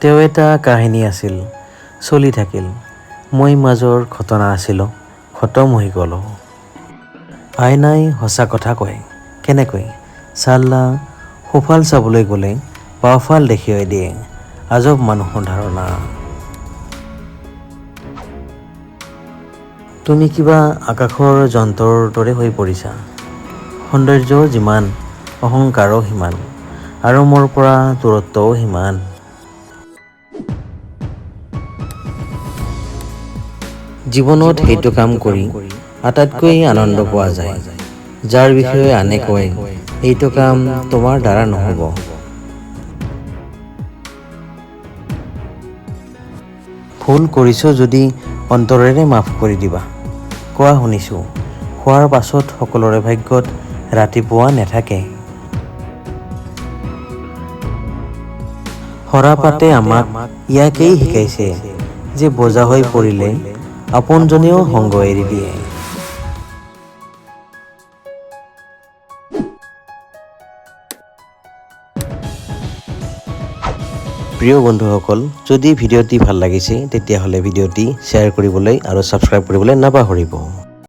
তেওঁ এটা কাহিনী আছিল, চলি থাকিল। মই মাজৰ ঘটনা আছিলোঁ, খতম হৈ গ'ল। আইনাই সঁচা কথা কয়। কেনেকৈ? চাল্লা, সোঁফাল চাবলৈ গ'লে বাওঁফাল দেখুৱাই দিয়ে। আজব মানুহৰ ধাৰণা। তুমি কিবা আকাশৰ যন্ত্ৰৰ দৰে হৈ পৰিছা। সৌন্দৰ্যও যিমান, অহংকাৰো সিমান, আৰু মোৰ পৰা দূৰত্বও সিমান। জীৱনত সেইটো কাম কৰি আটাইতকৈ আনন্দ পোৱা যায়, যাৰ বিষয়ে আনে কয় এইটো কাম তোমাৰ দ্বাৰা নহ'ব। ভুল কৰিছোঁ যদি অন্তৰেৰে মাফ কৰি দিবা। কোৱা শুনিছোঁ, খোৱাৰ পাছত সকলোৰে ভাগ্যত ৰাতিপুৱা নাথাকে। সৰাপাতে আমাক ইয়াকেই শিকাইছে যে বোজা হৈ পৰিলে আপোনজনেও সংগ এৰি দিয়ে। প্ৰিয় বন্ধুসকল, যদি ভিডিঅ'টি ভাল লাগিছে তেতিয়াহ'লে ভিডিঅ'টি শ্বেয়াৰ কৰিবলৈ আৰু ছাবস্ক্ৰাইব কৰিবলৈ নাপাহৰিব।